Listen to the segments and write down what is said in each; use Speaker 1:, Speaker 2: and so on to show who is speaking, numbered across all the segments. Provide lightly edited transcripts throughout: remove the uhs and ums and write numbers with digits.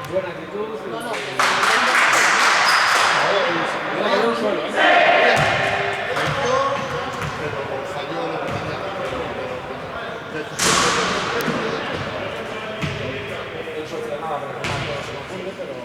Speaker 1: Buena actitud.
Speaker 2: No, no.
Speaker 1: Pero solo, ¿eh?
Speaker 3: Falló lo que tenía que hacer.
Speaker 1: Él solucionaba, pero no todo se confunde, pero...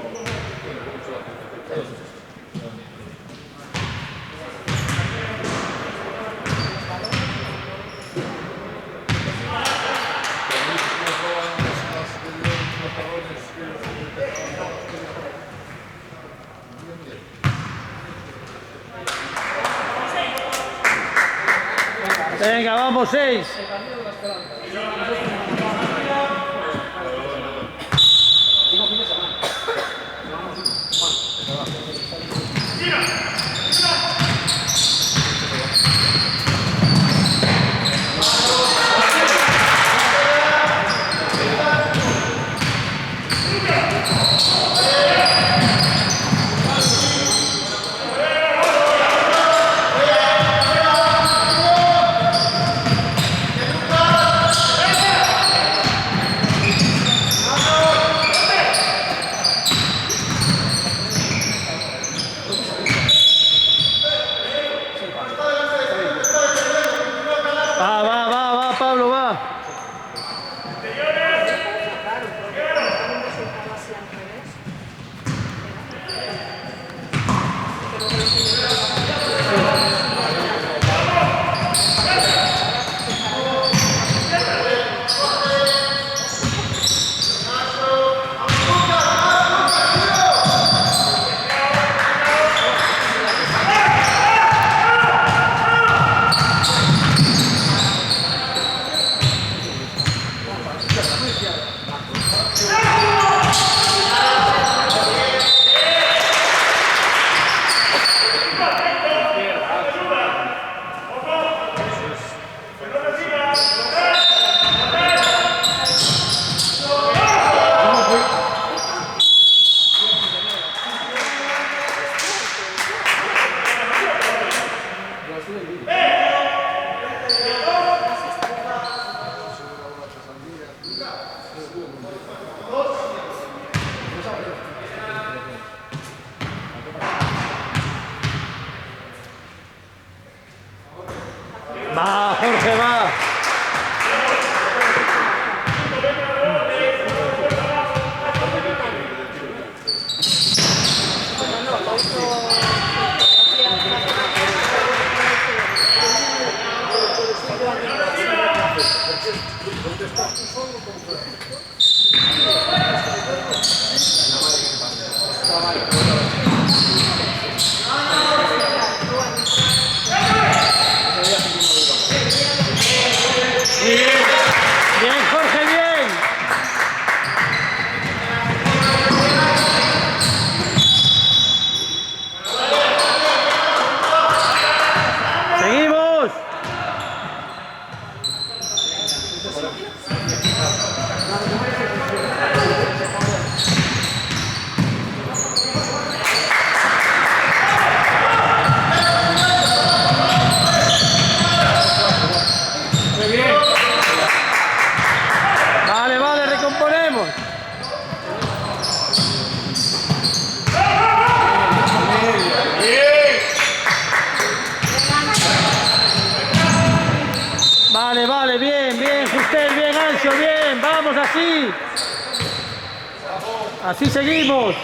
Speaker 4: Venga, vamos, 6. Va, Pablo, va. Va, Jorge, va. Bien, Jorge, bien. Seguimos. Vale, recomponemos. Vale, bien, Justel, bien, Ancho, bien, vamos así. Así seguimos.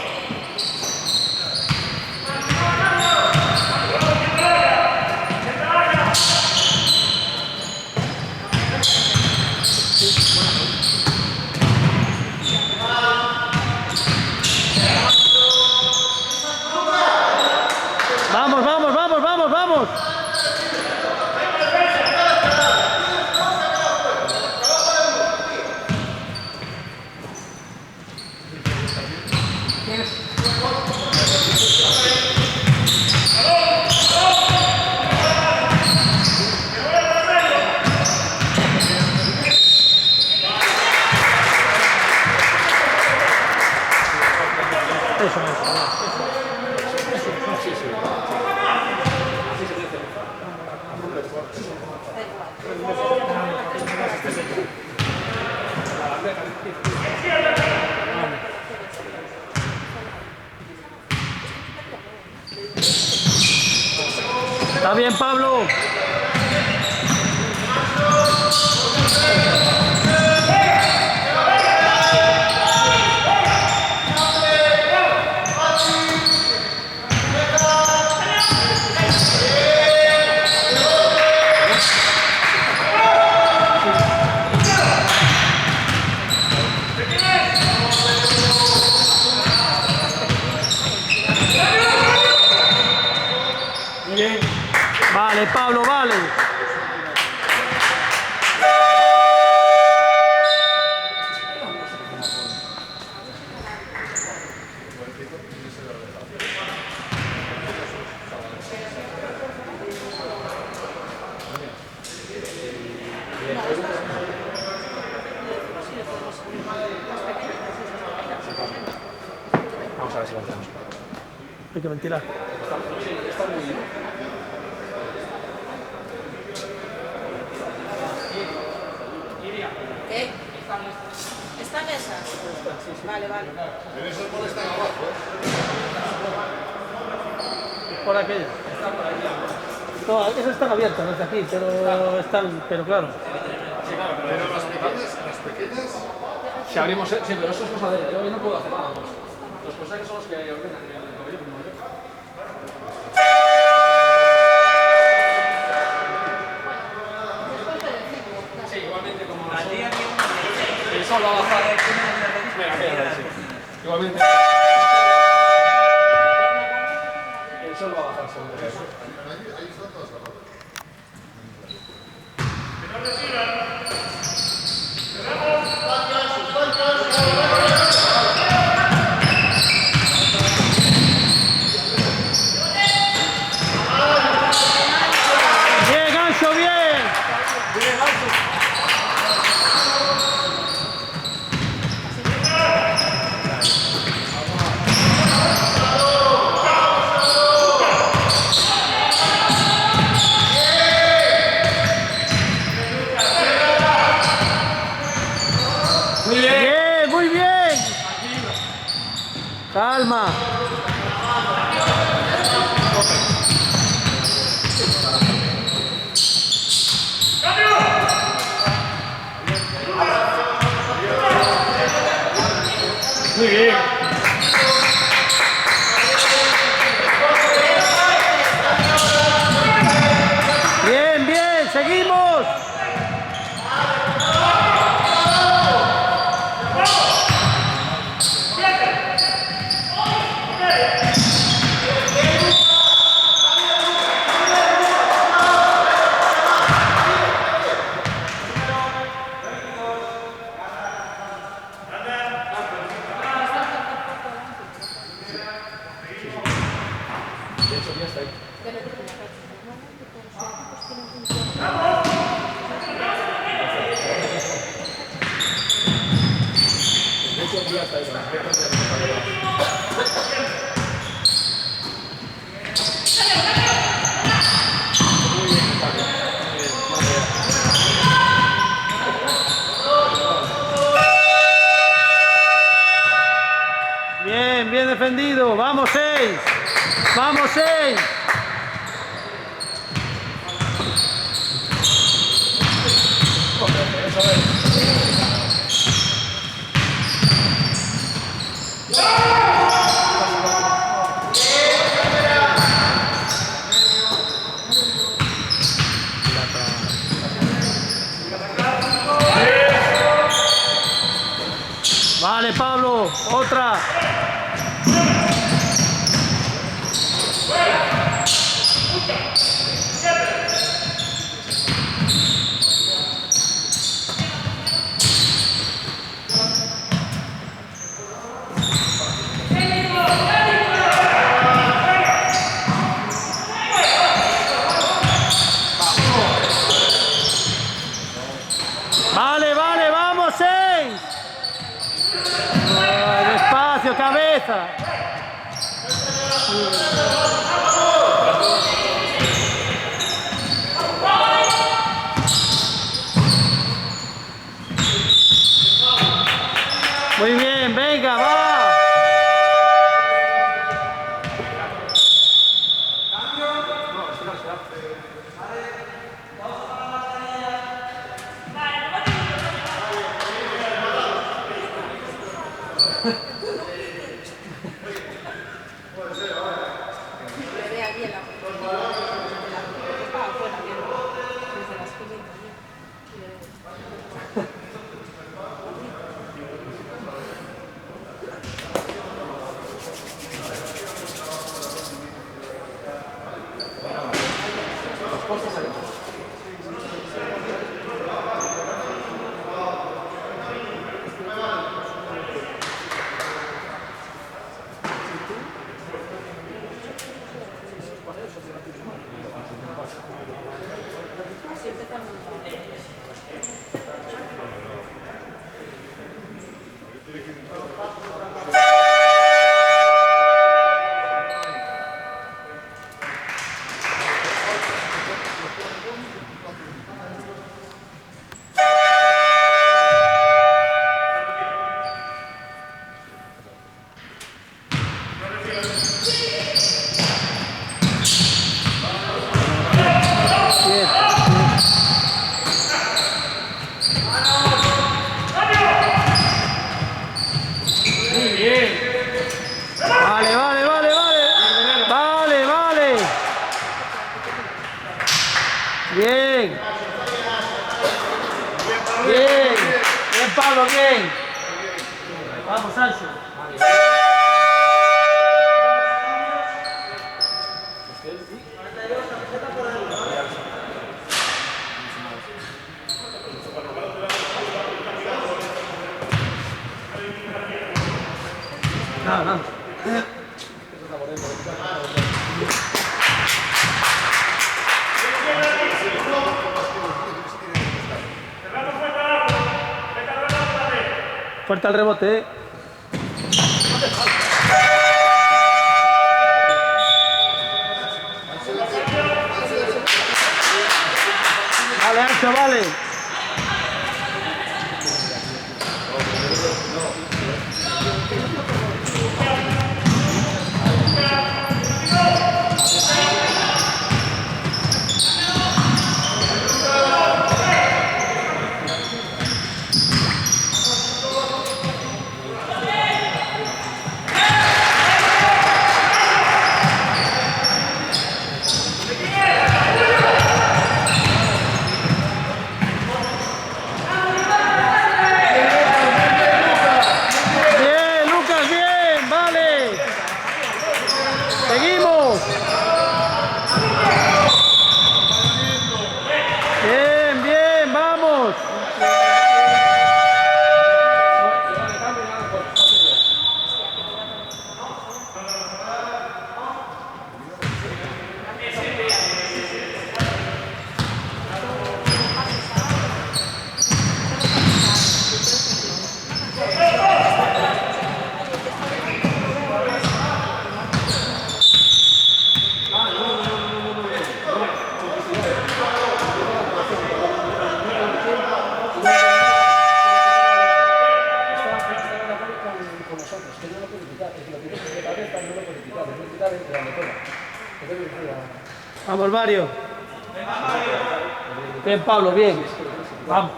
Speaker 4: Vamos. Está bien, Pablo.
Speaker 1: Muy bien.
Speaker 4: Vale, Pablo, vale.
Speaker 1: Vamos a ver si lo hacemos.
Speaker 4: Hay que ventilar.
Speaker 1: Está muy bien.
Speaker 2: ¿Qué? ¿Esta mesa? Vale, vale.
Speaker 3: En esos poles están abajo,
Speaker 4: Por aquella. No, esas están abiertas, las de aquí, pero están, pero claro.
Speaker 3: Pero las pequeñas,
Speaker 1: Si abrimos, sí, pero eso es cosa de él. Yo hoy no puedo hacer nada. Los cosas que son los que ordenan el gobierno. Sí, igualmente como el sol va a bajar. Mira, sí. Igualmente. El sol va a bajar seguro.
Speaker 3: ahí están todas abajo.
Speaker 4: Bien, Ancho, bien.
Speaker 1: Muy bien.
Speaker 4: Bien, muy bien. Calma.
Speaker 1: Muy bien.
Speaker 4: Bien, bien, seguimos.
Speaker 1: De hecho, ya está ahí. De hecho, ya está ahí.
Speaker 4: Bien, bien defendido. Vamos, 6. Vamos, 6. Vale, Pablo. Otra. Vale, vale, vamos, 6. Despacio, cabeza. Muy bien, venga, va.
Speaker 1: No, espera.
Speaker 2: Me ve aquí en la estaba afuera viendo desde la esquinita. Así empezamos.
Speaker 4: Vale, vale, vale, vale. Vale, vale. Bien. Bien. Bien, Pablo, bien. Vamos, Sancho. Nada, nada. Fuerte al rebote. Vale, Ancho, vale. Bien, Lucas, bien, vale. Seguimos. Bien, bien, vamos. Vamos, Mario. Bien, Pablo, bien. Vamos.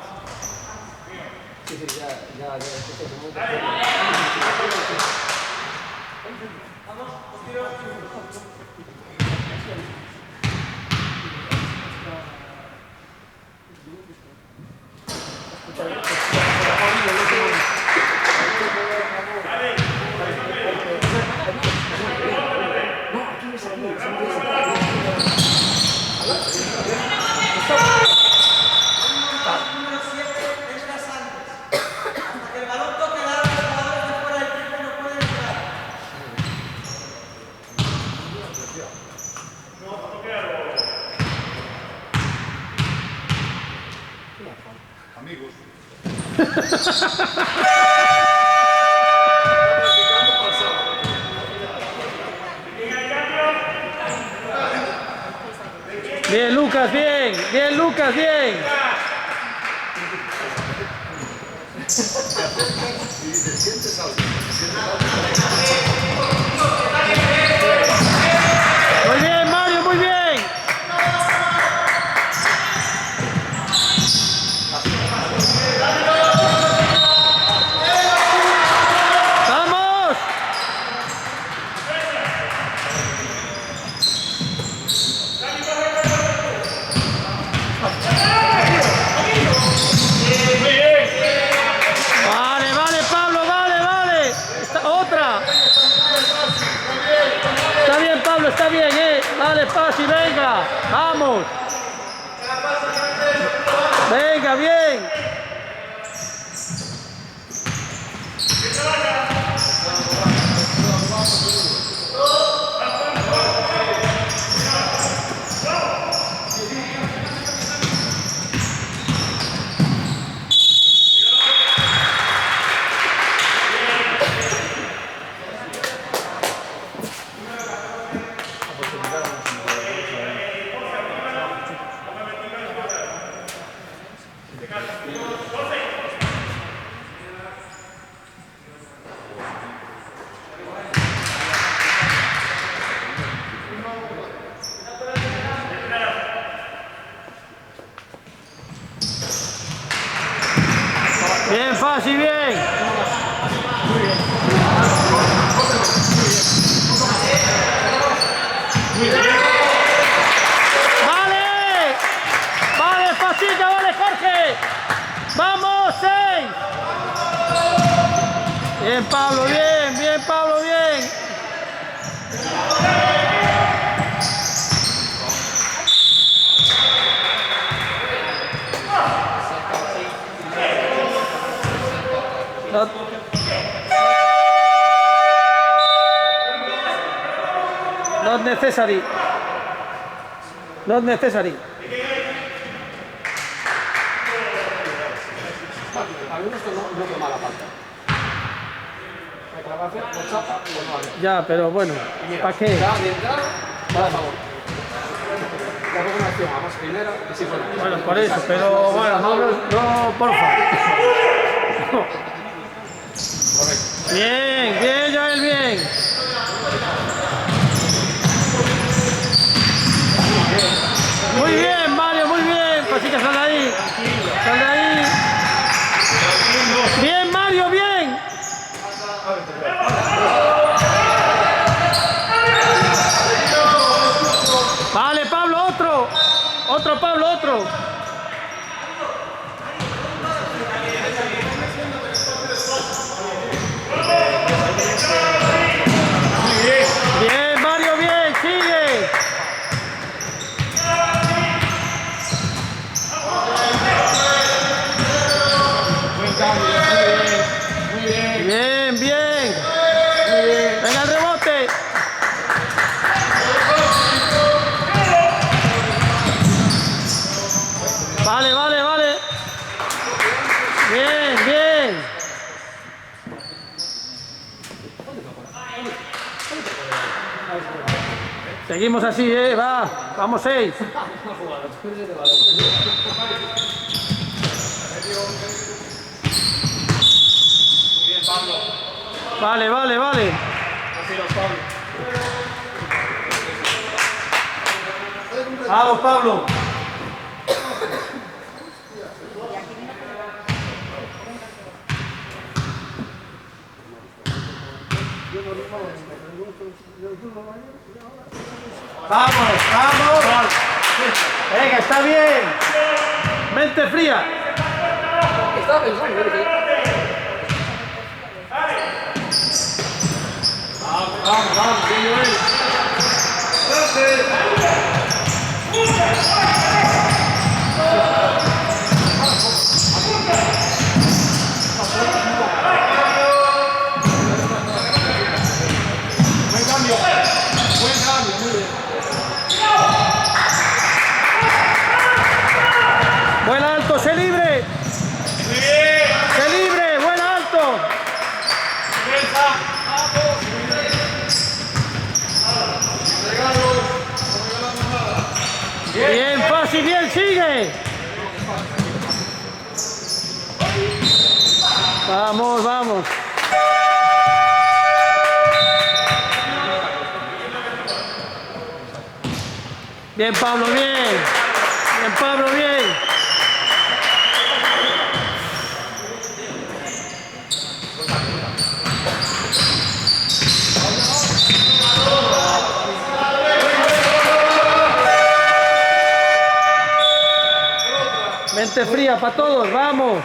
Speaker 3: Amigos.
Speaker 4: Bien, Lucas, bien. Bien, Lucas, bien. Muy bien, Mario, muy bien. bien, Vale, Pasi, venga. Vamos. Venga, bien. Bien, Fasi, bien. Vale. Vale, Fasita, vale, Jorge. Vamos, 6. Bien, Pablo, bien, bien, Pablo, bien. Not necessary. Not necessary.
Speaker 1: Algunos no toma la falta. Reclamación, lo chapa, no vale.
Speaker 4: Ya, pero bueno, ¿para qué?
Speaker 1: Ya, de entrada, va a favor. Ya fue una acción, además primera, y sí fue.
Speaker 4: Bueno, por eso, pero bueno, no, porfa.
Speaker 1: Correcto.
Speaker 4: Bien, bien, Joel, bien. Muy bien, Mario, muy bien. Pasica, sal de ahí. Sal de ahí. Bien, Mario, bien. Vale, Pablo, otro. Otro, Pablo, otro. Bien, Mario, bien, sigue.
Speaker 1: Buen cambio, muy bien.
Speaker 4: Bien, bien. Venga el rebote. Vale, vale, vale. Bien, bien. Seguimos así, va. Vamos 6.
Speaker 1: Muy bien, Pablo.
Speaker 4: Vale, vale, vale. Vamos, Pablo. Vamos, vamos. Venga, está bien. Mente fría.
Speaker 1: Estaba pensando, Vamos, bien, Joel. Buen cambio, muy bien.
Speaker 4: Vuela alto, sé libre. Sé libre, vuela alto. Bien, fácil, bien, sigue. Vamos, vamos. Bien, Pablo, bien. Bien, Pablo, bien. Mente fría para todos, vamos.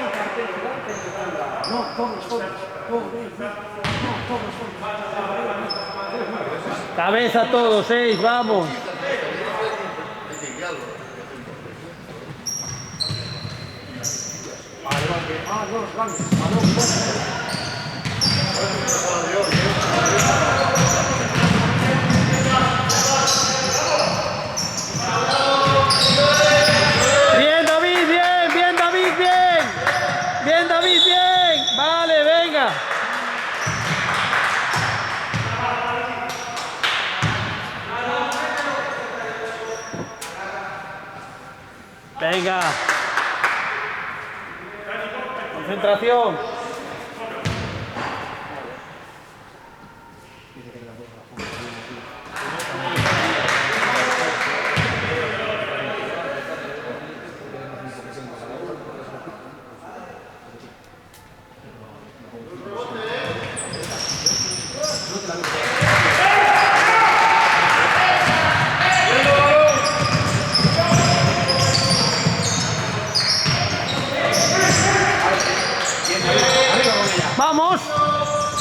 Speaker 4: Cabeza todos, 6, vamos. Bien, David, bien, bien, David, bien. Bien, David, bien. Vale, venga. Venga. Concentración. Vamos.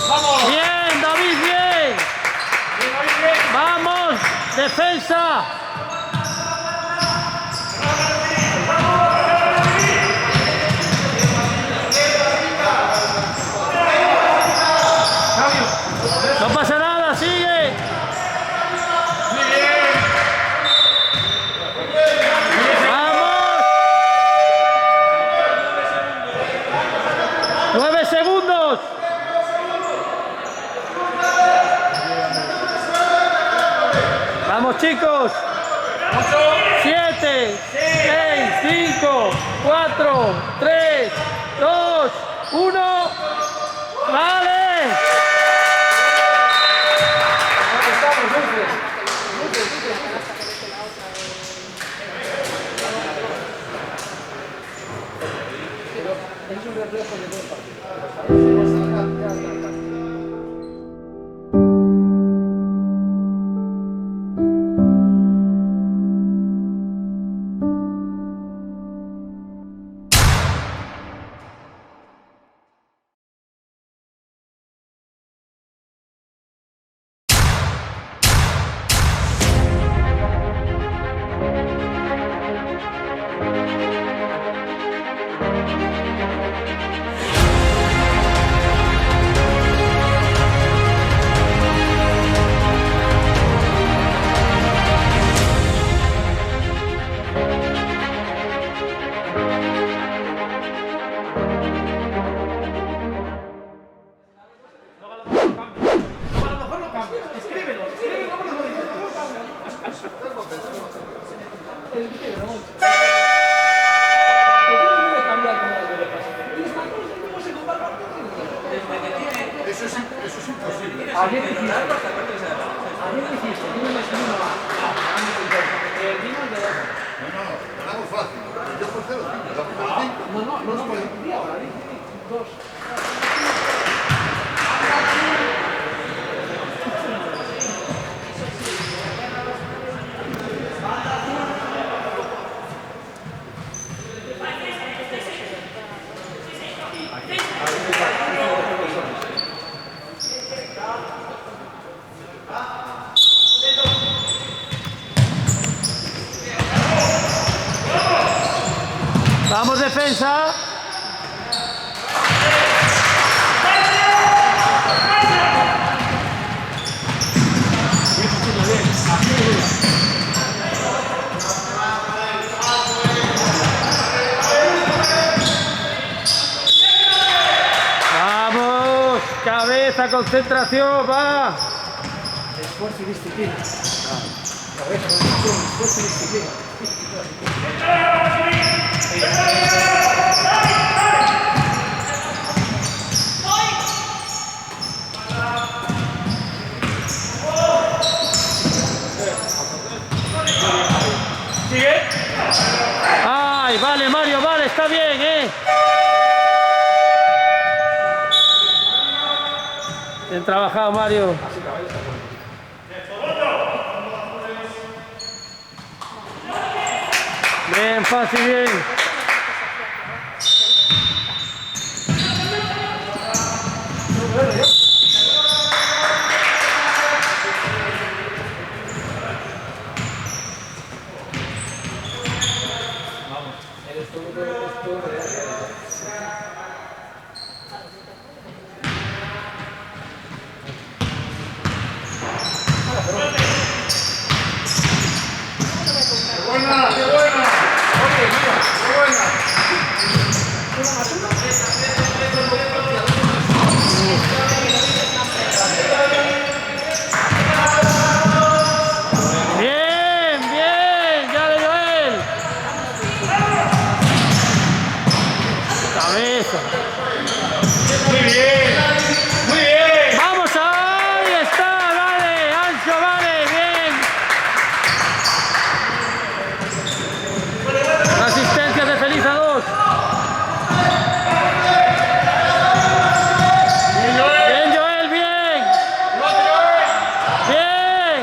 Speaker 1: ¡Vamos!
Speaker 4: Bien, David, bien. Vamos, defensa. No pasa nada, sigue. Vamos. 9 segundos. Vamos, chicos. 7, 6, 5, 4, 3, 2, 1. Vale.
Speaker 3: Es un reflejo de todo el partido. Eso es imposible.
Speaker 1: Ayer dijiste,
Speaker 3: No, ganamos fácil. Yo por 0-5.
Speaker 1: no, por el día ahora, 2.
Speaker 4: Vamos, defensa. Vamos, cabeza, concentración, va.
Speaker 1: Esfuerzo y disciplina. Cabeza, concentración, esfuerzo y disciplina. ¿Sigue?
Speaker 4: Ay, vale, Mario, vale, está bien, Bien trabajado, Mario. Bien, fácil, bien.
Speaker 3: buena! ¡Qué buena! Oye, mira, qué buena.
Speaker 4: Bien, bien, ya de Joel. Cabeza.
Speaker 3: Muy bien, muy bien.
Speaker 4: Vamos, ahí está, vale, Ancho, vale, bien. La asistencia de Feliz a 2. Bien, Joel, bien. Bien.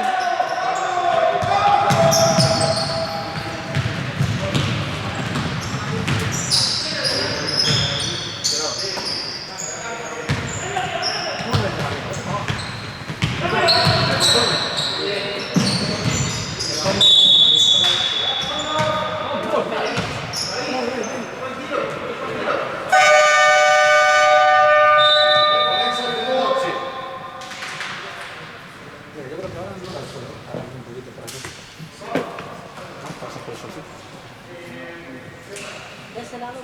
Speaker 2: De ese lado no.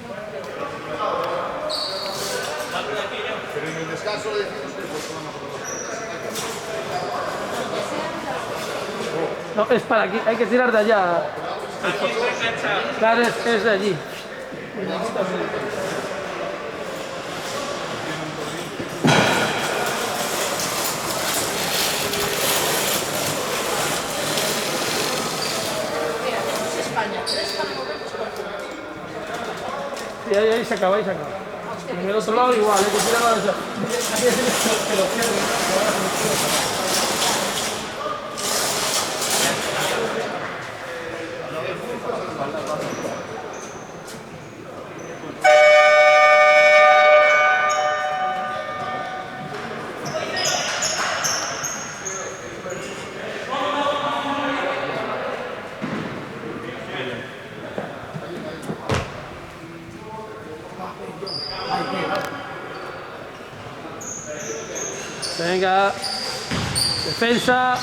Speaker 3: Pero en el descanso le decimos que
Speaker 4: No, es para aquí, hay que tirar de allá. Claro, es de allí.
Speaker 2: Mira, es España. 3 para Marruecos, 4.
Speaker 4: Y ahí se acaba, ahí se acaba. En el otro lado igual, hay que tirar de allá. Venga, defensa.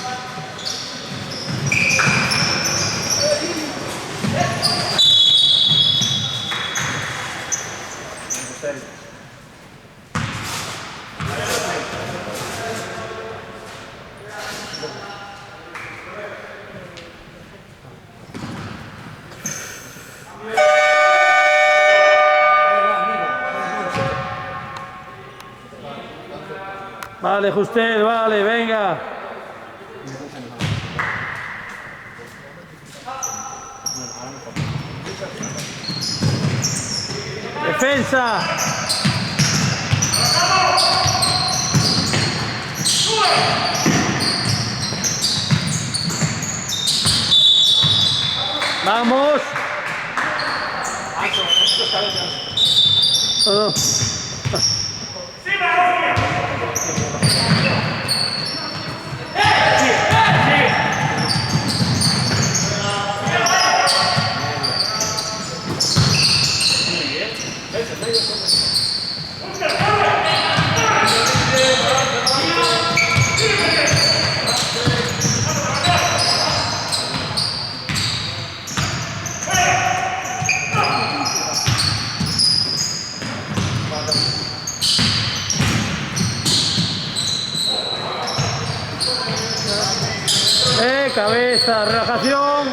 Speaker 4: Vale, Justel, vale, venga. Defensa. Vamos. Oh. Cabeza, relajación.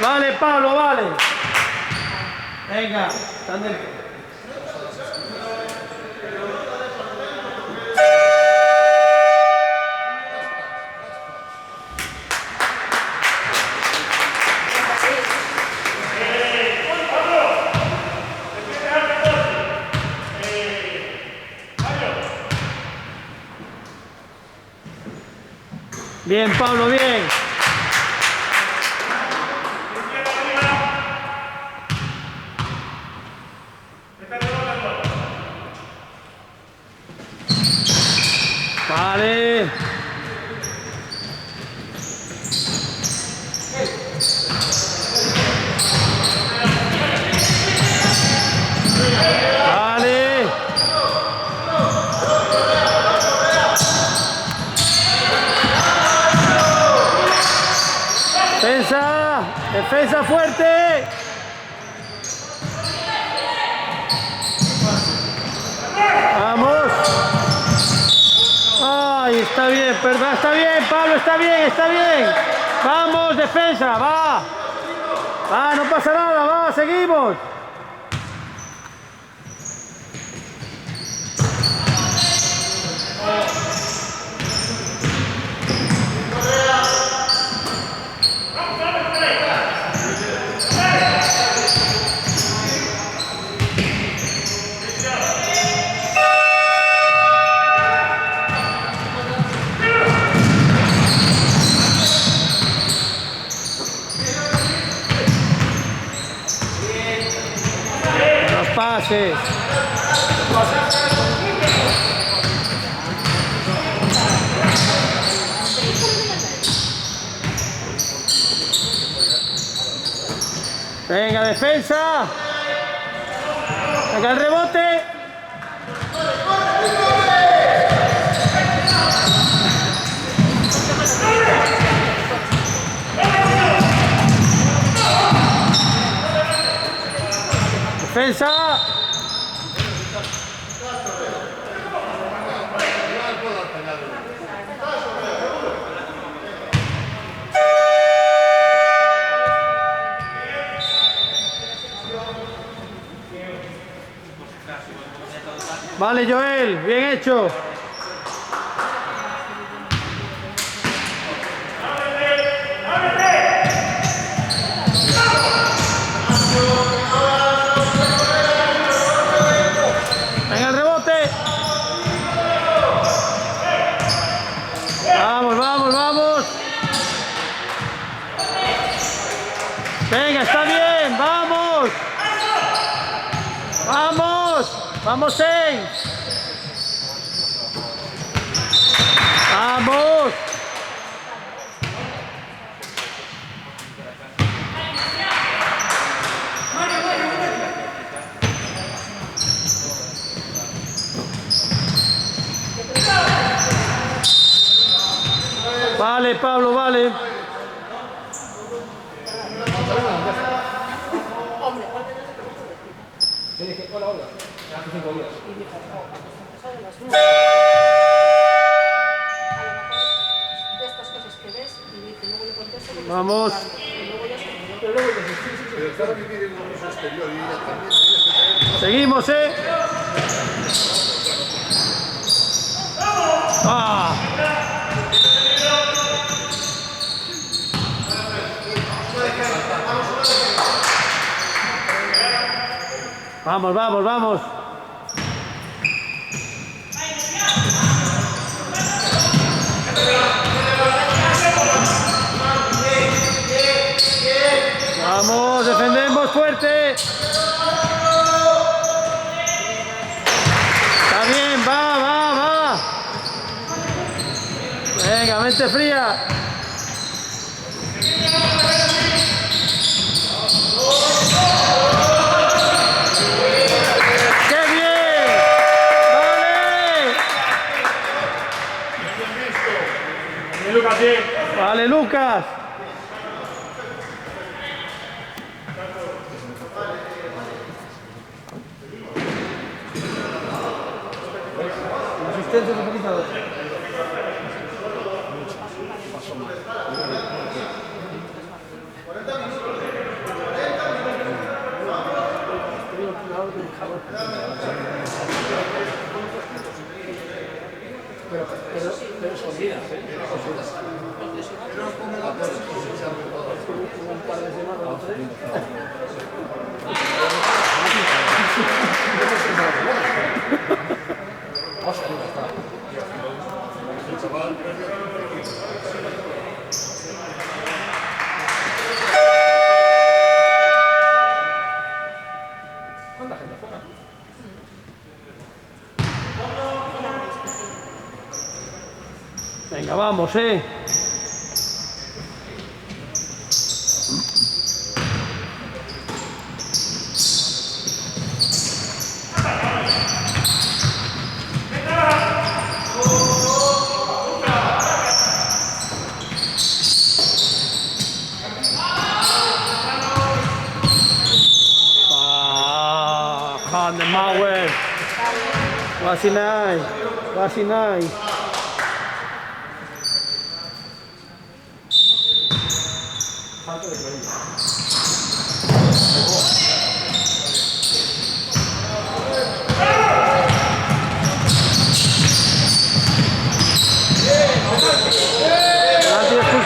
Speaker 4: Vale, Pablo, vale. Venga, están dentro. Bien, Pablo, bien. Vale. Defensa fuerte. Vamos. Ay, está bien, perdón, está bien, Pablo, está bien, está bien. Vamos, defensa, va. Va, no pasa nada, va, seguimos. Pases. Venga, defensa. Venga, el rebote. Defensa. Vale, Joel, bien hecho. Venga, el rebote. Vamos, vamos, vamos. Venga, está bien, vamos. Vamos. Vamos, 6. Vamos. Vale, Pablo, vale.
Speaker 3: Hola, hola. Hace 5 días.
Speaker 2: De estas cosas que ves y dice, luego le contesto.
Speaker 4: Vamos.
Speaker 3: Pero claro que tiene un uso exterior y ella también.
Speaker 4: Seguimos, Ah. Vamos, vamos, vamos. Vamos, defendemos fuerte. Está bien, va. Venga, mente fría. Vale, Lucas.
Speaker 3: Asistencia organizadora.
Speaker 1: Pero escondidas,
Speaker 3: ¿Cuánta gente fuera?
Speaker 4: Venga, vamos, Joder, Mauer. Wasinai. Wasinai.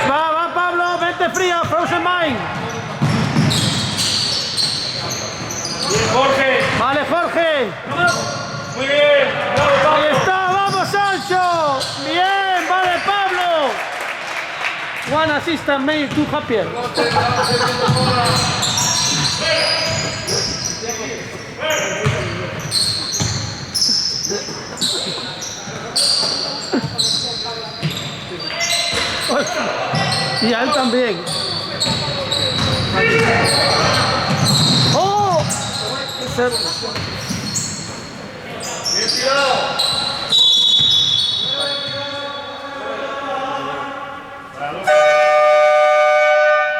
Speaker 4: Va, Pablo, vente frío, Frozen Mind.
Speaker 1: Bien, Jorge.
Speaker 4: Vale, Jorge.
Speaker 1: Muy bien. Bravo, Pablo.
Speaker 4: Ahí está, vamos, Sancho. Bien, vale, Pablo. One assistant made two happier. Y a él también. ¡Oh!
Speaker 3: Bien tirado.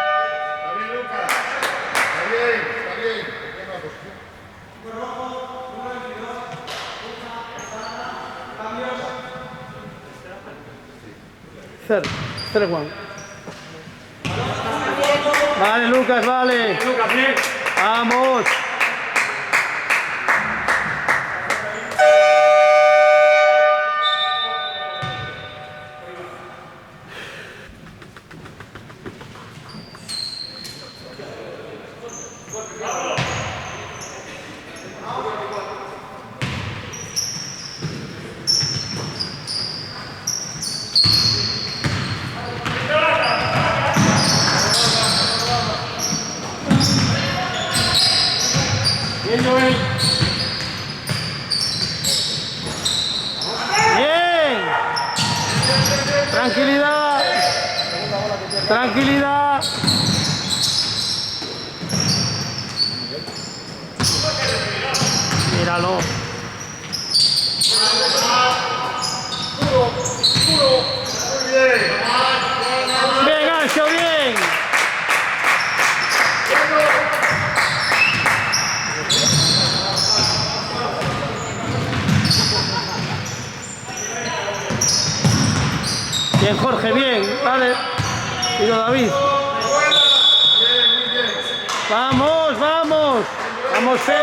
Speaker 3: Está bien, Lucas. Está bien, está bien. Buena posición.
Speaker 4: Third one. Vale, Lucas, vale.
Speaker 1: Lucas, bien.
Speaker 4: Vamos.
Speaker 1: Bien, Joel.
Speaker 4: Bien. Tranquilidad. Tranquilidad. Míralo.
Speaker 3: Muy bien.
Speaker 4: Bien, Ancho, bien. Bien, Jorge, bien. Vale. Digo, David. Vamos, vamos. Vamos, Fey.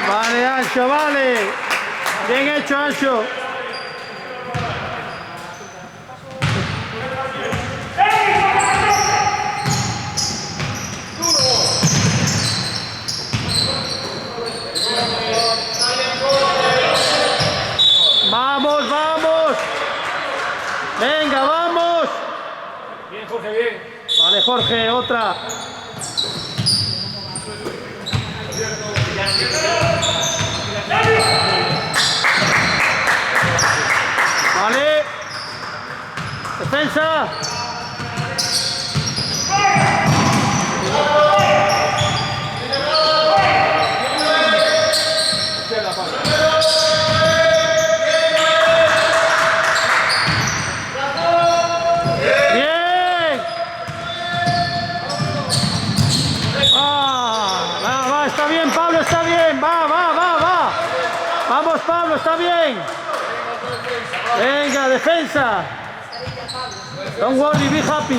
Speaker 4: Vale, Ancho, vale. Bien hecho, Ancho. Vamos, vamos. Venga, vamos.
Speaker 1: Bien, Jorge, bien.
Speaker 4: Vale, Jorge, otra. Vale. Defensa. Bien. Va, está bien, Pablo, está bien. Va. Vamos, Pablo, está bien. Venga, defensa. Don't worry, be happy.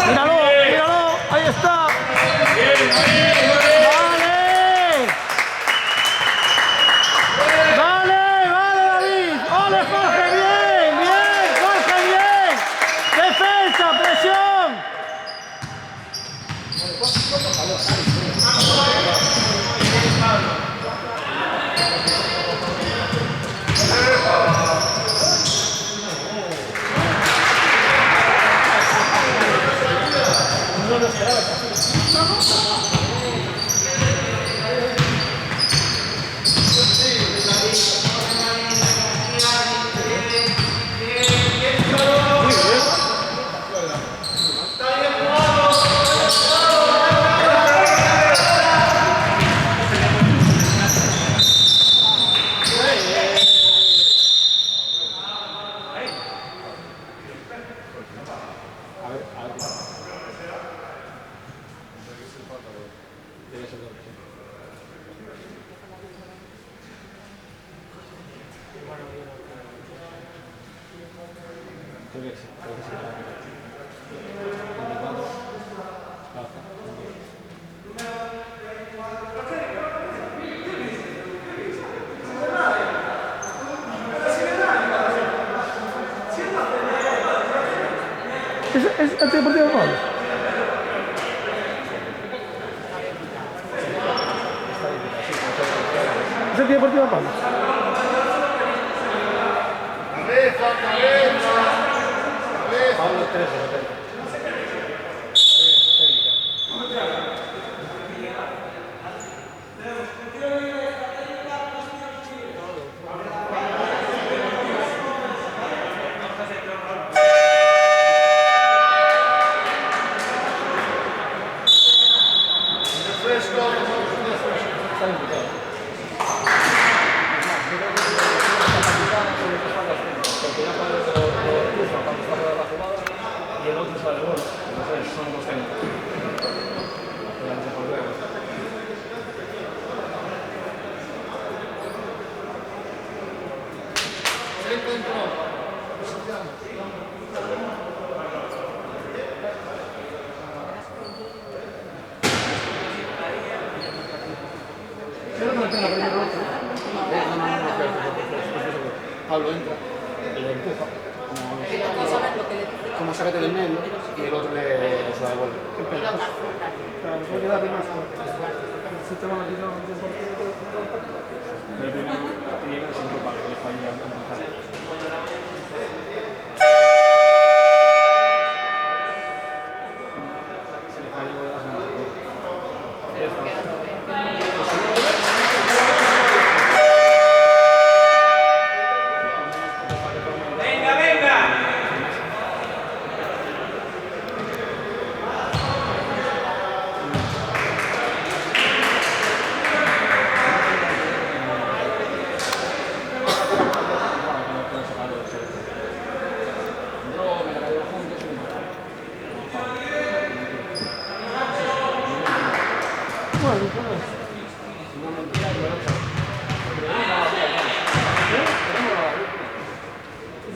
Speaker 4: Míralo, ahí está. Vale, David. Ole, Jorge, bien, Jorge, bien. Defensa, presión.
Speaker 1: Creo que sí. 24.
Speaker 4: ¿Es antideportivo Pablo? ¿Es antideportivo Pablo?
Speaker 3: Cabeza, cabeza.
Speaker 1: Pablo 3
Speaker 3: Fresco.
Speaker 1: Está implicado. Porque ya cuando lo cruza, cuando está fuera de la jugada, y el otro sale de gol. Entonces son dos técnicos. Pablo entra y le empuja, como sácate del medio, y el otro le se da el gol. Qué pena.
Speaker 4: Claro, puede quedar más fuerte. Si te van a quitar un deportivo.
Speaker 1: Pero primero tiene que ser un Pablo, que le falla a empezar. Se le falla el gol de las manos.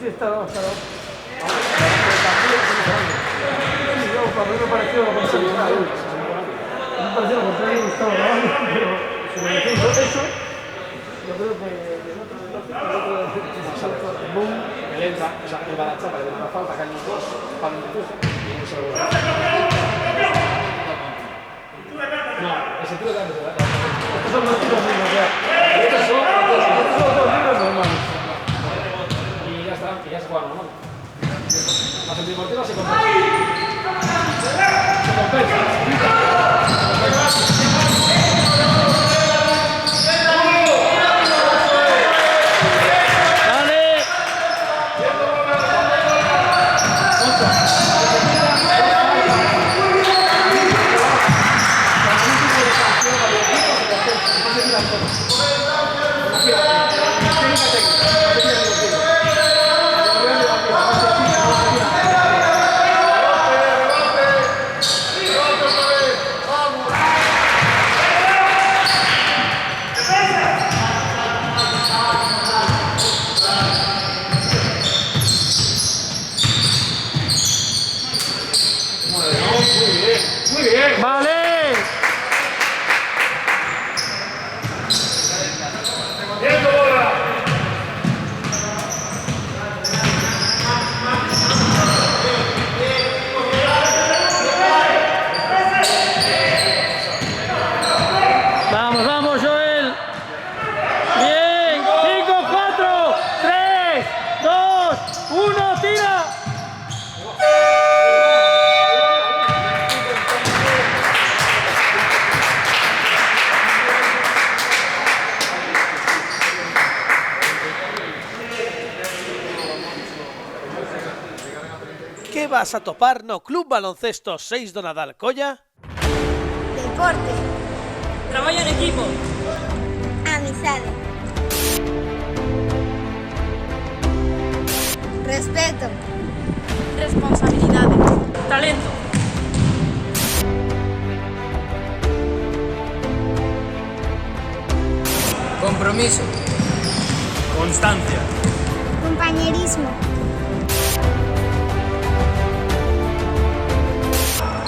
Speaker 4: Sí, está no. Sí, yo, para mí me pareció lo contrario. Me pareció lo contrario, me estaba grabando, pero si me decís eso, yo creo que el otro boom.
Speaker 1: Él entra, o sea, él va a la chapa, le da una falta, caen los dos, Pablo empuja y él se lo vuelve. No, ese tiro también se da.
Speaker 4: Estos son los tiros mismos, ya.
Speaker 1: Estos son
Speaker 4: Estos son los tiros normales.
Speaker 1: y ya está, y ya se juega normal. Las antideportivas se compensa. Se compensa.
Speaker 5: Que vas a topar no Club Baloncesto 6 do Nadal Colla?
Speaker 6: Deporte,
Speaker 2: Traballo en equipo.
Speaker 6: amizade, respeto,
Speaker 2: Responsabilidade. Talento.
Speaker 1: Compromiso.
Speaker 5: Constancia.
Speaker 6: compañerismo,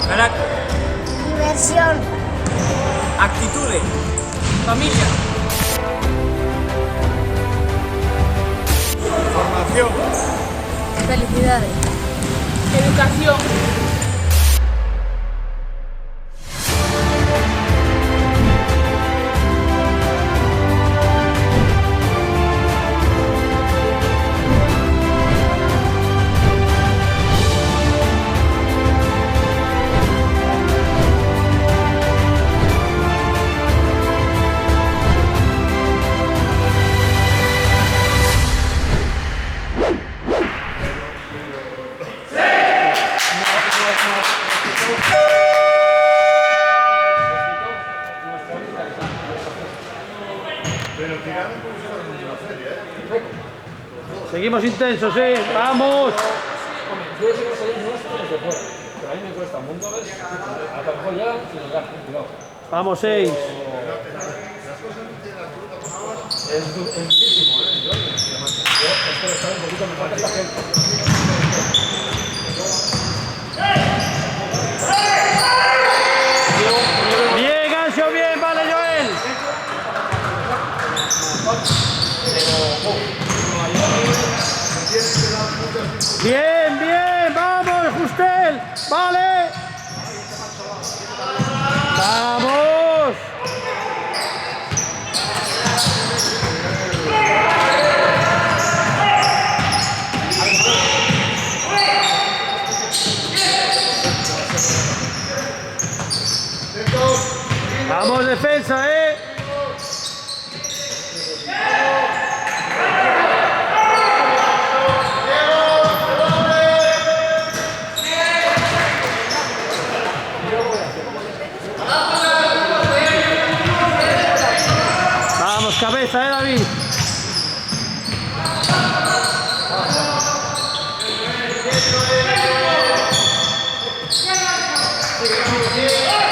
Speaker 1: Carácter.
Speaker 6: Diversión.
Speaker 1: Actitudes. Familia.
Speaker 3: Formación.
Speaker 2: Felicidades. Educación.
Speaker 3: Pero tirando como si fuera una feria, ¿eh?
Speaker 4: Seguimos intensos, vamos.
Speaker 7: Yo sé que soy de fuera, pero a mí me cuesta un mundo ver a lo mejor ya sin lugar, cuidado.
Speaker 4: Vamos, 6.
Speaker 7: Es durísimo, yo es que le sabe un poquito mejor que esta gente.
Speaker 4: Bien, Ancho, bien, vale, Joel. Bien, bien, vamos, Justel, vale. Vamos. Vamos, defensa, Vamos, cabeza, David.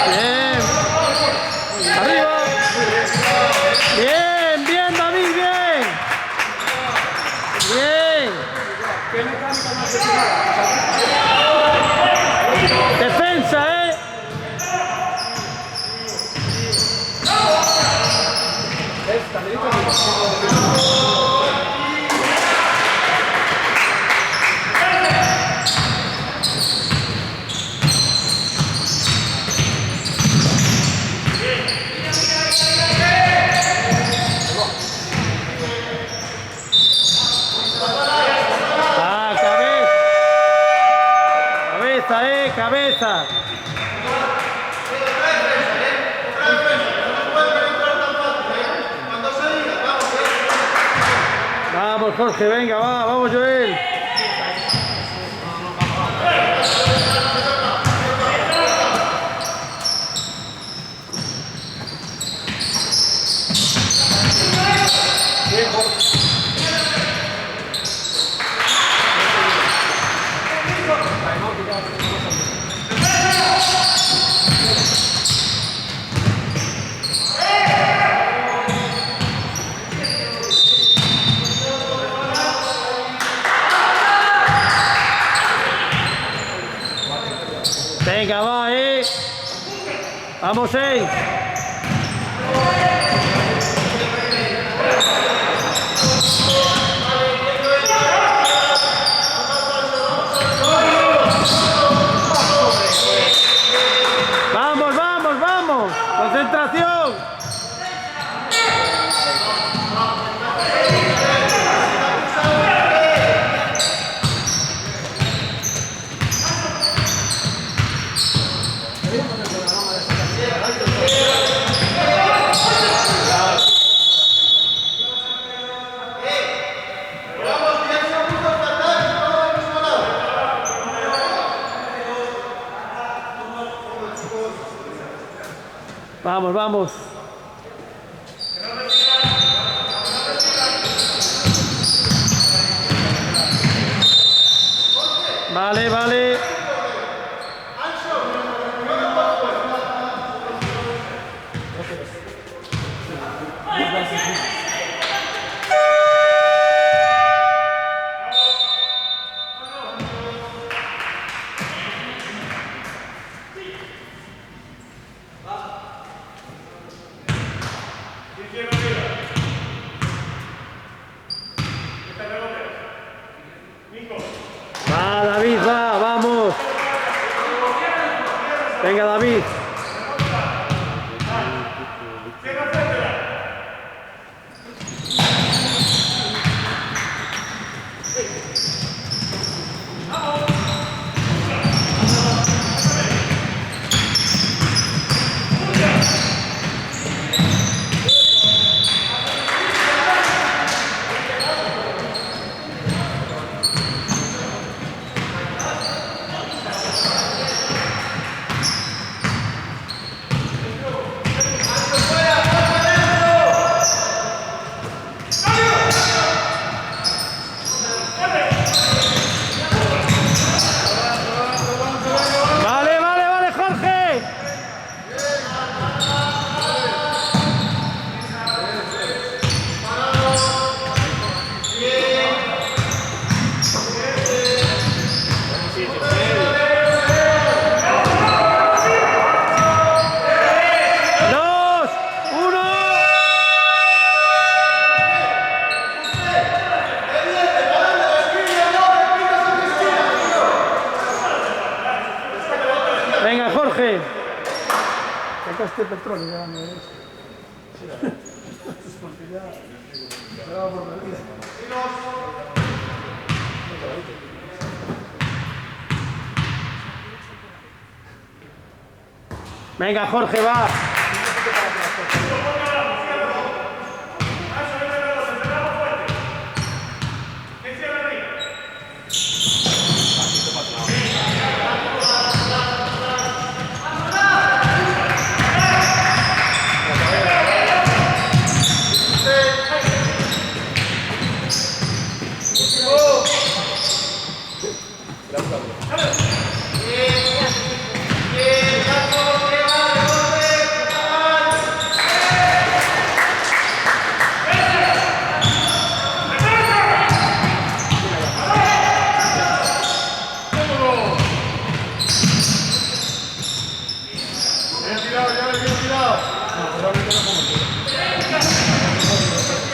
Speaker 4: Bien. Arriba. Bien, bien, David, bien. Bien. Defensa, cabeza. Vamos, Jorge, venga, vamos, Joel. Venga, va, Vamos, 6. Vamos, vamos, vamos. Concentración. Vamos, vamos. Vale, vale. Va, David, va, vamos. Venga, David. Vale, vale, vale, Jorge. Dos, uno. Venga, Jorge. Sacaste petróleo, ya me ves. Porque ya va por la vida. Venga, Jorge, va.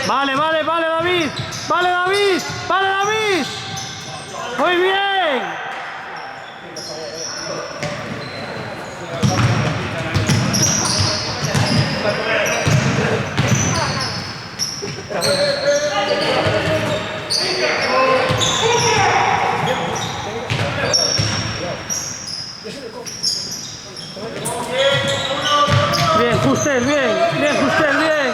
Speaker 4: Vale, vale, vale, David. Vale, David. Vale, David. Muy bien. Bien, Justel, bien. Bien, Justel, bien.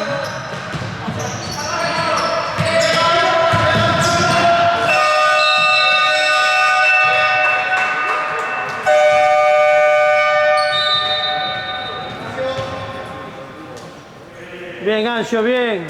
Speaker 4: Bien, Anxo, bien.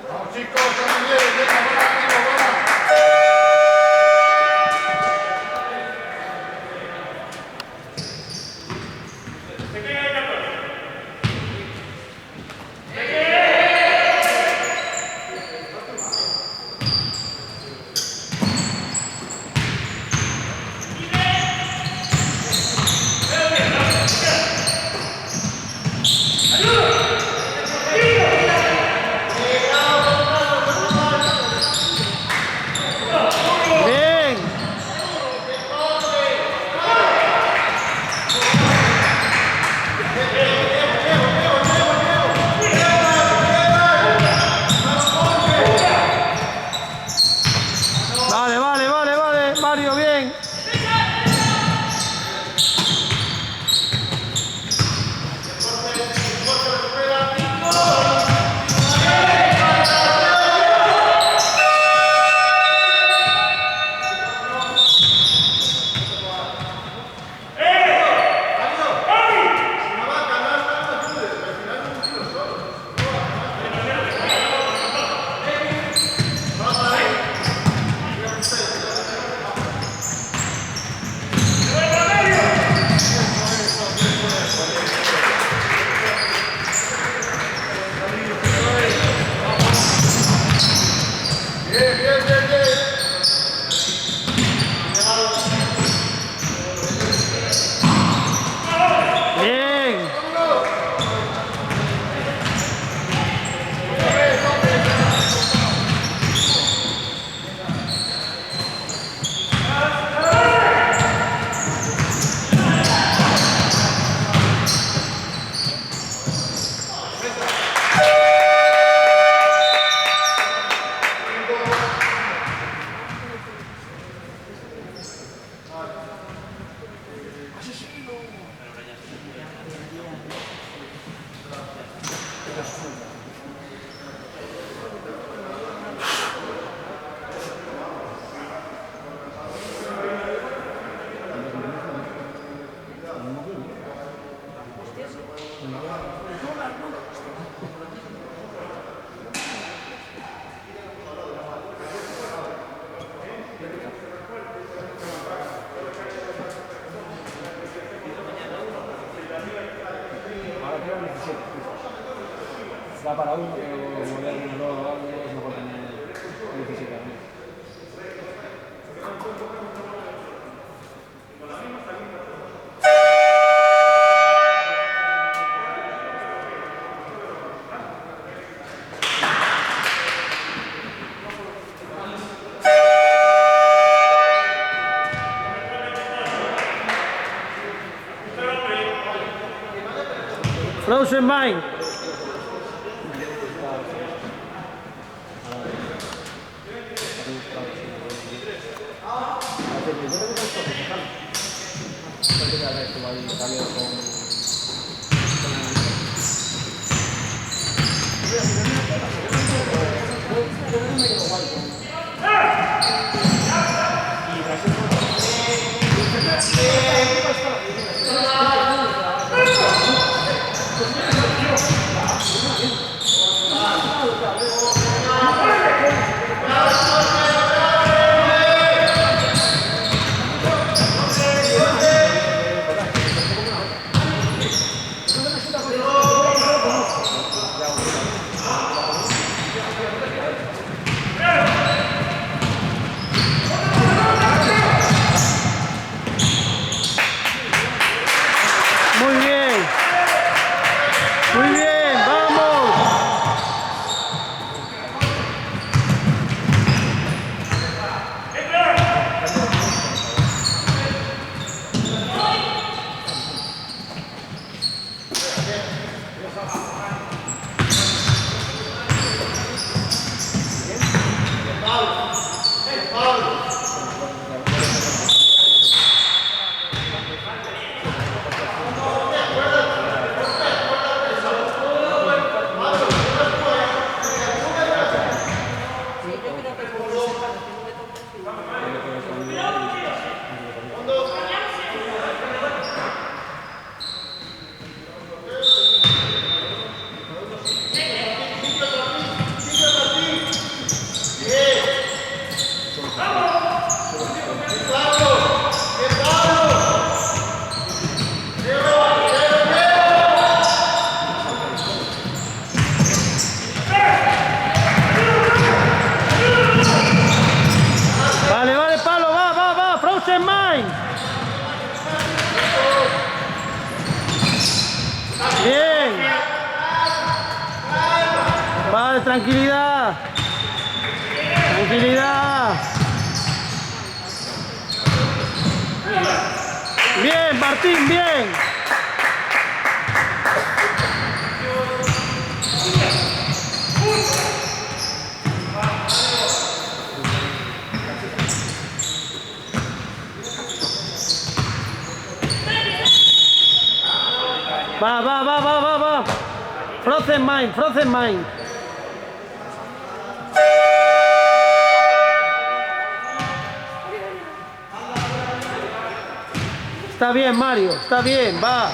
Speaker 3: Vamos, chicos, estamos bien, venga, vamos, vamos.
Speaker 4: Mario, bien.
Speaker 7: Da para uno, pero moverlo o algo es mejor tener 17 años.
Speaker 4: Frozen Mind. Muy bien, vamos.
Speaker 3: ¡Vamos!
Speaker 4: tranquilidad. Tranquilidad. Bien, Martín, bien. Va. Frozen mind. Está bien, Mario, está bien, va.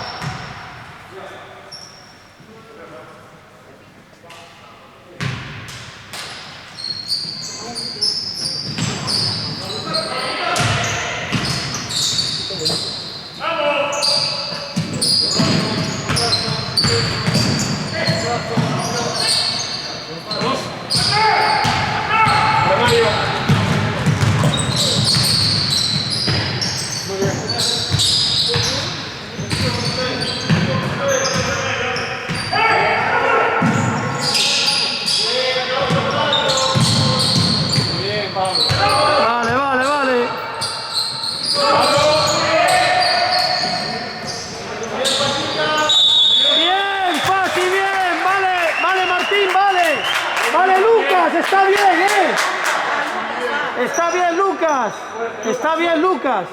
Speaker 4: Vale. Bien, Fasi, bien. Vale, Martín, vale. Vale, Lucas, está bien, Está bien, Lucas.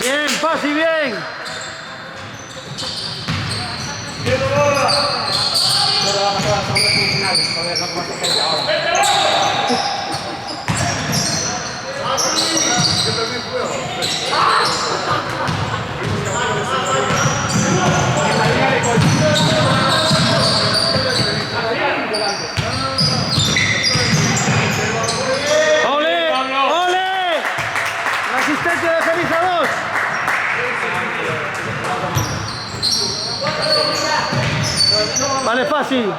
Speaker 4: Bien, Fasi, bien. ¡Ole! La asistencia de Feliz a 2. Vale, fácil.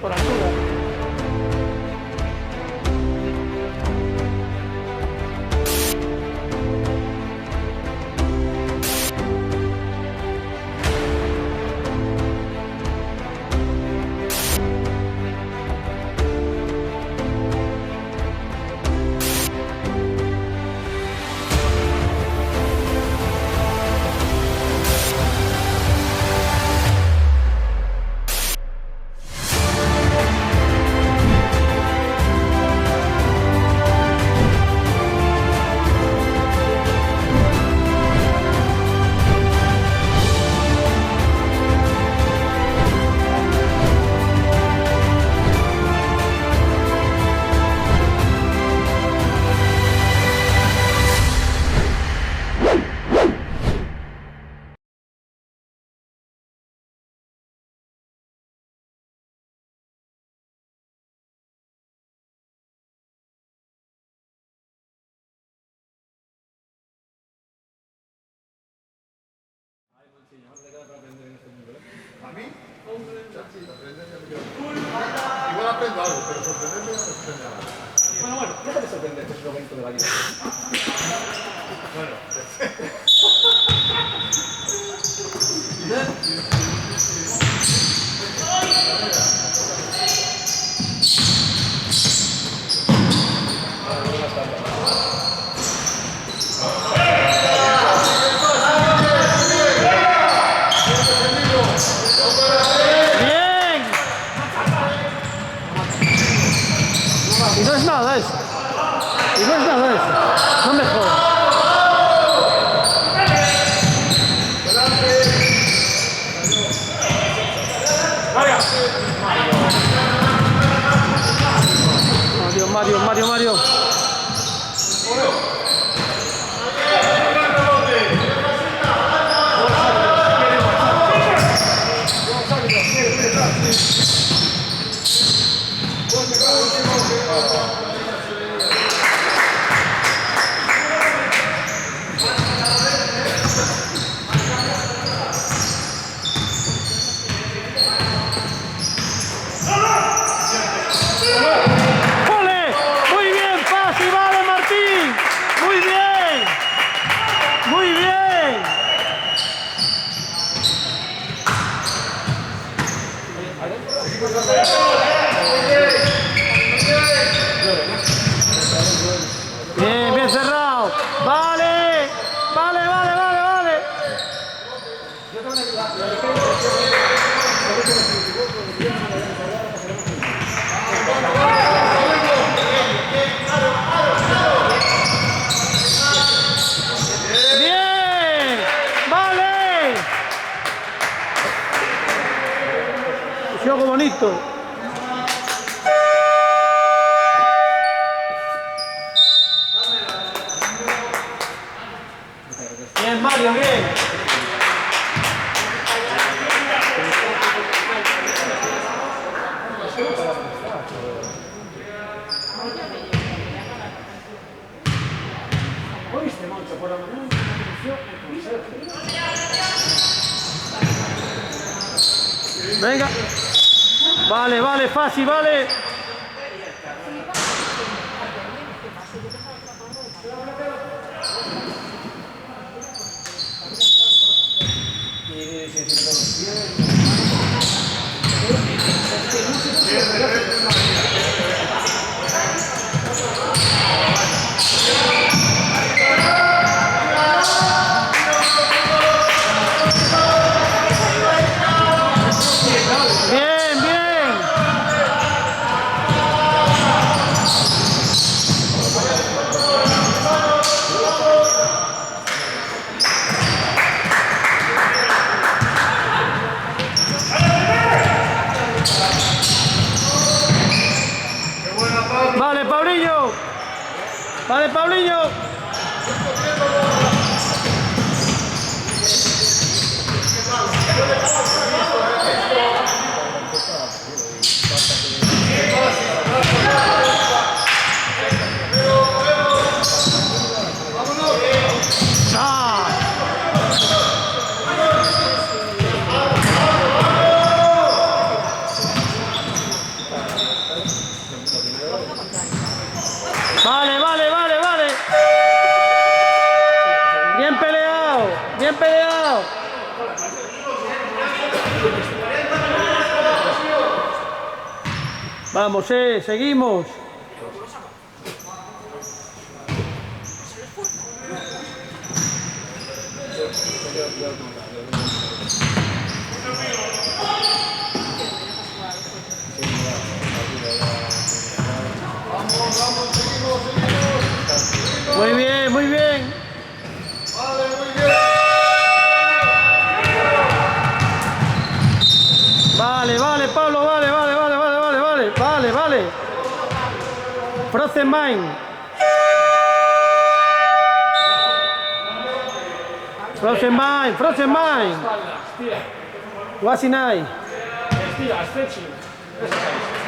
Speaker 4: Por altura.
Speaker 3: ¿A mí? Igual aprendo algo, pero sorprenderme no me sorprende nada.
Speaker 7: Bueno, déjate sorprender, que es lo bonito de la vida.
Speaker 4: Y no es nada eso. No me jodas. Mario. Pablito. Bien, Mario, bien. ¿Oíste, Moncho? Por la mañana me anunció el conserje. Venga. Vale, vale, fácil, vale. Bien, bien. Vale, Paulinho. Vale, Paulinho. Vale, vale, vale, vale. Bien peleado, bien peleado. Vamos, seguimos. Muy bien, muy bien.
Speaker 3: Vale, muy bien.
Speaker 4: Vale, vale, Pablo, vale, vale, vale, vale, vale, vale, vale, vale. Frozen Mine. Frozen Mine, Frozen Mine. Wasinai.
Speaker 7: Estira, stretching.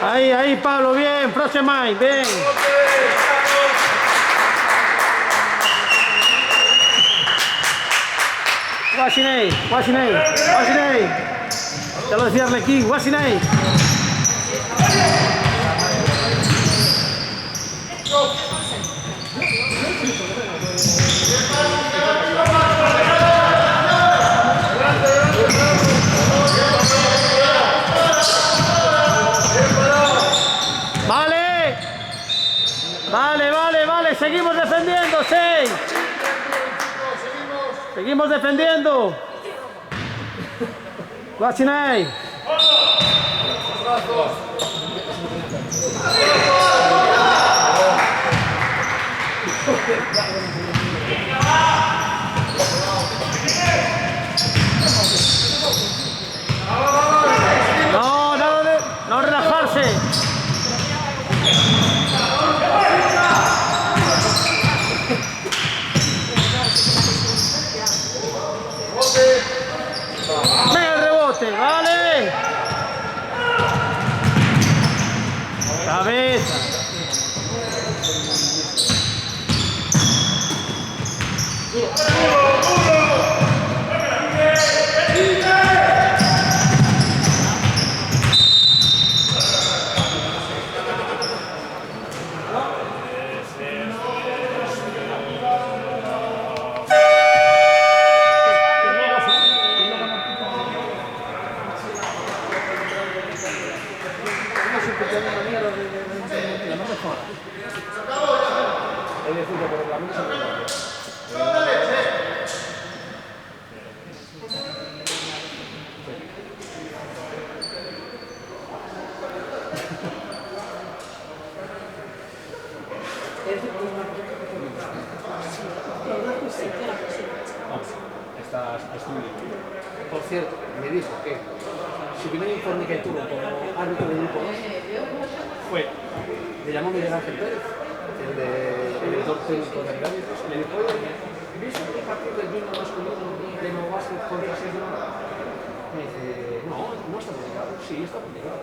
Speaker 4: Ahí, ahí, Pablo, bien, Frozen Mine, bien. Wasinai, Wasinai, Wasinai. Ya lo decía Arlequín, Wasinai. Vale. Vale, vale, vale, seguimos defendiendo, 6. Seguimos defendiendo. Wasinai. No, nada de no relajarse. Venga el rebote, vale. Cabeza.
Speaker 7: Estás estudiando.
Speaker 4: Por cierto, me dijo que su primer informe que tuvo como árbitro de grupo 2 fue, le llamó Miguel Ángel Pérez, el editor técnico de árbitros, y le dijo, oye, ¿viste el partido del junior masculino de Nuevo Básquet contra 6 de Málaga? Me dice, no está publicado. Sí, está publicado.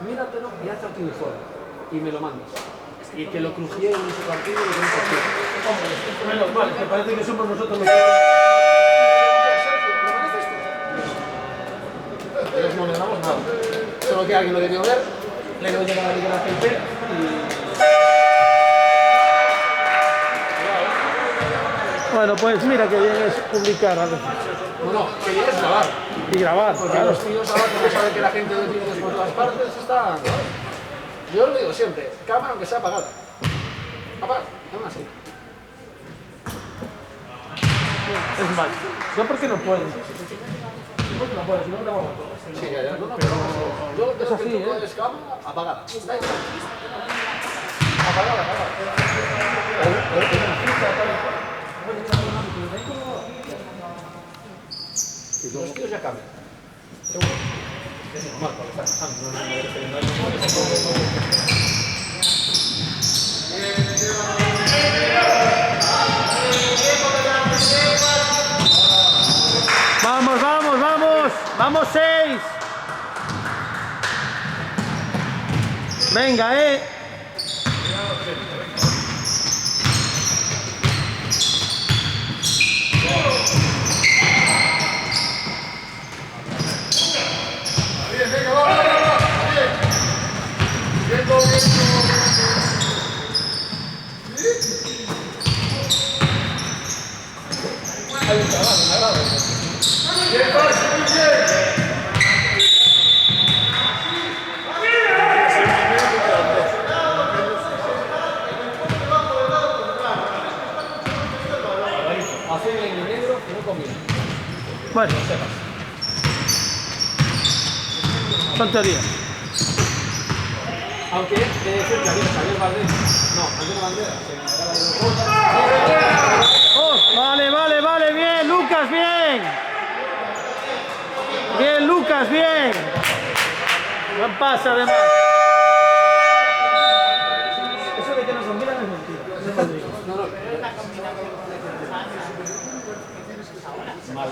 Speaker 4: Míratelo y hazte tu informe. Y me lo mandas. Y que lo crujieron en su partido y que no partido. Hombre, menos mal, que parece que somos nosotros los que... Pero no le damos nada. Solo que alguien lo debió ver, le dio llegar a Miguel Ángel Pérez y...
Speaker 8: Bueno, pues mira que bien es publicar a veces.
Speaker 4: No, que bien es grabar.
Speaker 8: Y grabar,
Speaker 4: Porque
Speaker 8: claro.
Speaker 4: los tíos ahora, como saben que la gente de vídeos por todas partes, están... Yo lo digo siempre, cámara aunque sea apagada. Apaga, aún así.
Speaker 8: Es mal. Yo porque no puedo. Porque no puedo, si no te vamos todos.
Speaker 4: Sí, ya, no, pero yo
Speaker 8: Es así,
Speaker 4: que tú puedes cámara apagada. Apagada. Los tíos ya cambian. Seguro. Es normal, porque están pasando.
Speaker 8: Vamos, vamos, vamos. Vamos 6. Venga,
Speaker 4: Azul y negro no conviene.
Speaker 8: Bueno. Son teorías.
Speaker 4: Aunque he de decir que Javier Valdés, no, Antonio Banderas,
Speaker 8: Oh, vale, bien, Lucas, bien. Bien, Lucas, bien. Buen pase, además. Eso de que nos combinan es mentira. Eso lo digo.
Speaker 4: mal.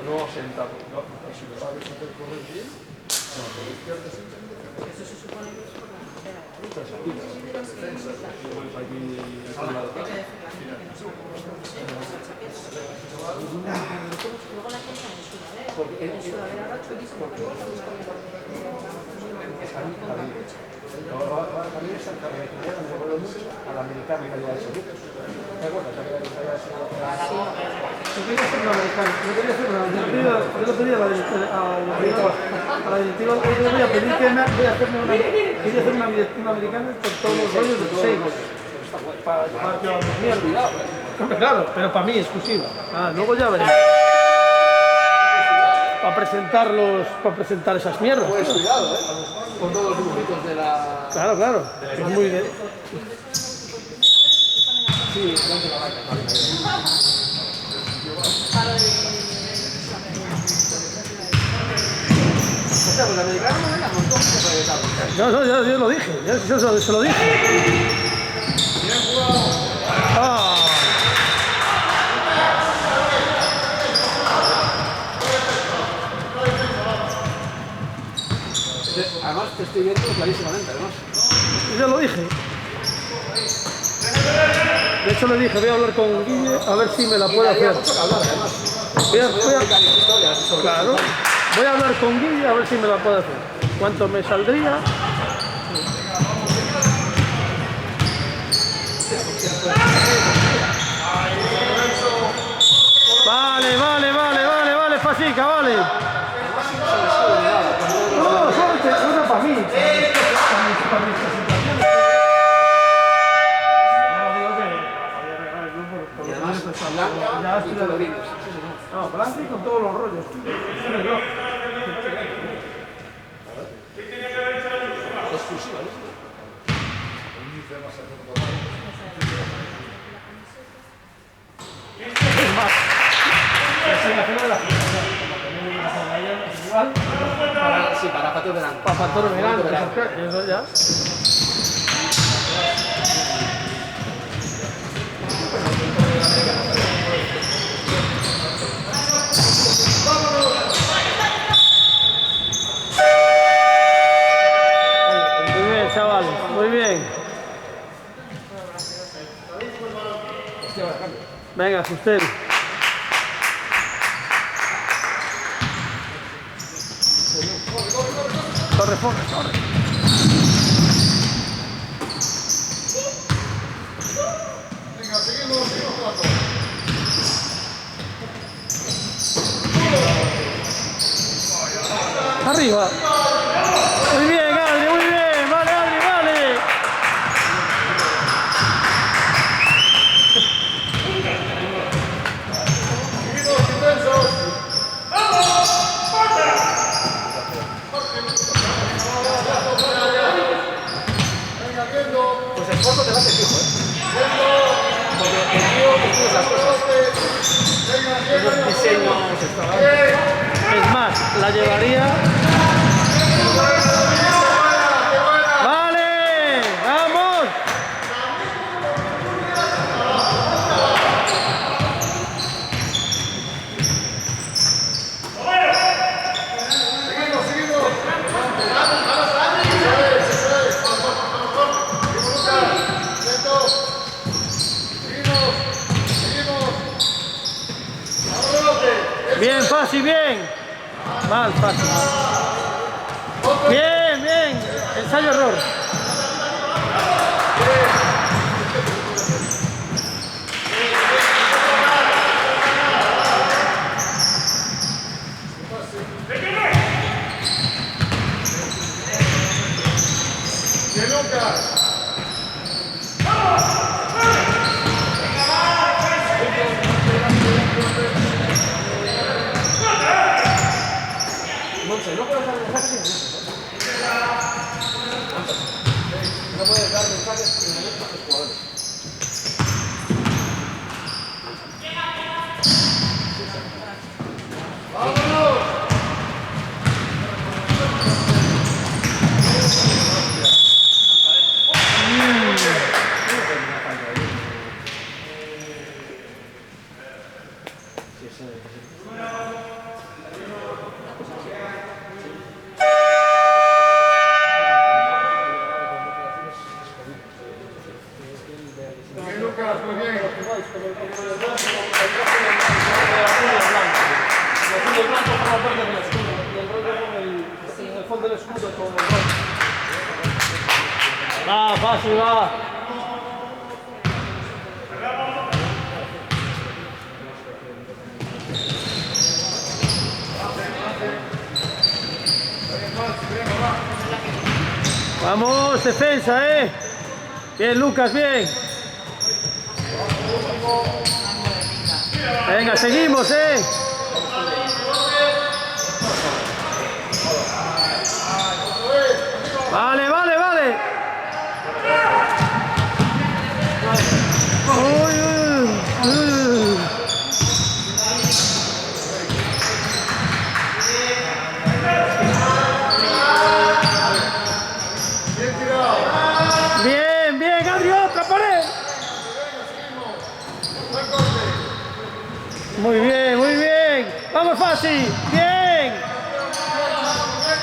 Speaker 4: No sentado. A la americana y calidad de servicios. ¿Te acuerdas?
Speaker 8: Yo quería hacer una americana. Yo quería hacer una americana. Yo le pedí a la directiva, yo voy a pedir que voy a hacerme una, quería hacer una americana con todos los rollos de 6 para que lo mierda. Claro, pero para mí exclusiva. Luego ya veré. Para presentar esas mierdas.
Speaker 4: Pues cuidado, con todos los dibujitos de la...
Speaker 8: Claro. Es muy bien.
Speaker 4: Sí, de la vaca. O sea, pues la americana no venga con todo
Speaker 8: No, yo lo dije, yo se lo dije.
Speaker 3: Bien jugado.
Speaker 4: Además, te estoy viendo clarísimamente, además.
Speaker 8: Yo lo dije. De hecho le dije, voy a hablar con Guille a ver si me la puede hacer. Claro, voy a hablar con Guille a ver si me la puede hacer. ¿Cuánto me saldría? Vale, Fasica, vale. No, solo para mí. Para mis presentaciones.
Speaker 4: Y además, blanca y colorines.
Speaker 8: No, blanco y con todos los rollos. Es más, la asignación de la federación, como tenéis una zona ella, es igual,
Speaker 1: Sí, para Factor Verano.
Speaker 8: para factor verano, eso ya. Muy bien, chavales, muy bien. Venga, usted. Corre, corre, corre.
Speaker 3: Venga, seguimos jugando.
Speaker 8: Arriba. Muy bien, Adri, muy bien. Vale, Adri, vale.
Speaker 3: Seguimos intensos. Venga, viendo.
Speaker 1: Pues el fondo te va a ser fijo, Porque el tío que tiene esas cosas, esos diseños,
Speaker 8: Es más, la llevaría. ¡Vale! ¡Vamos!
Speaker 3: Seguimos, seguimos.
Speaker 8: Bien, fácil, bien. Mal, fácil. Bien, bien. Ensayo error.
Speaker 3: Bien, Lucas.
Speaker 7: Monse, no puedes dar mensajes no puedes dar mensajes en directo a los jugadores.
Speaker 3: ¡Vámonos! Bien, Lucas, muy bien.
Speaker 8: El blanco forma parte del escudo. Y el rojo con el fondo del escudo con el rojo. Va, fácil, va. Vamos, defensa, Bien, Lucas, bien. Venga, seguimos, Vale, vale, vale. Uy, uy, uy.
Speaker 3: Bien tirado.
Speaker 8: Bien, bien, Adri, otra pared.
Speaker 3: Buen corte.
Speaker 8: Muy bien, muy bien. Vamos, fácil. Bien.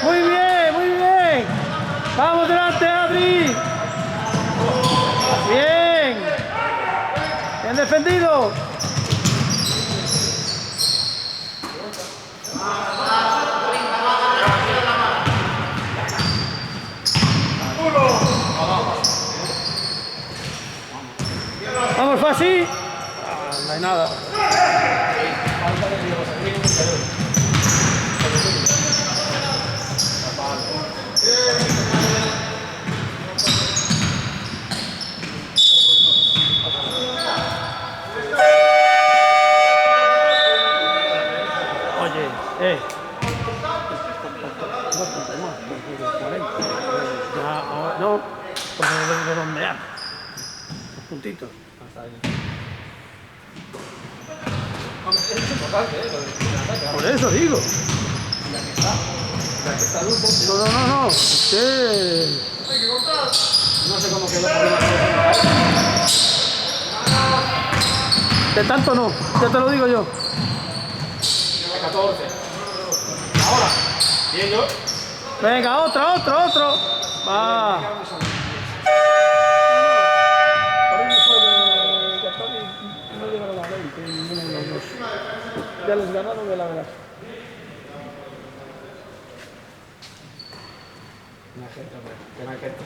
Speaker 8: Muy bien, muy bien. Vamos delante, Adri. Bien. Bien defendido. Vamos, fácil. No hay nada. Oye, no, no, porque redondear. puntitos.
Speaker 7: Hasta ahí. Hombre, eso es importante, lo de ataque.
Speaker 8: Por eso digo.
Speaker 7: La que está dulce.
Speaker 8: No. Usted...
Speaker 7: No sé cómo quedó por
Speaker 8: De tanto no, ya te lo digo yo.
Speaker 7: 14. Ahora. Bien, yo.
Speaker 8: Venga, otro. Va. Por ahí fue de Qatar y no llegaron a la 20, ninguno de los dos. Ya les ganaron de la verdad.
Speaker 7: Una gente, hombre. Que no hay gente.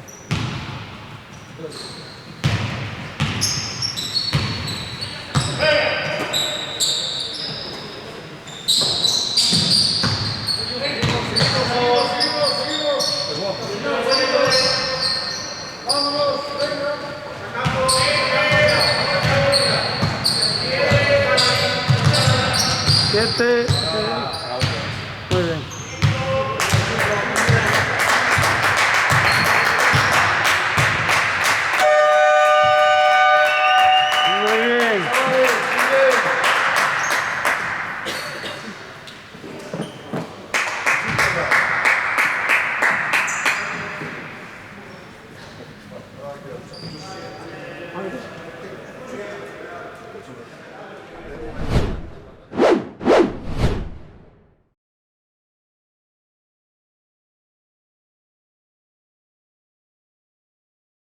Speaker 8: Siete.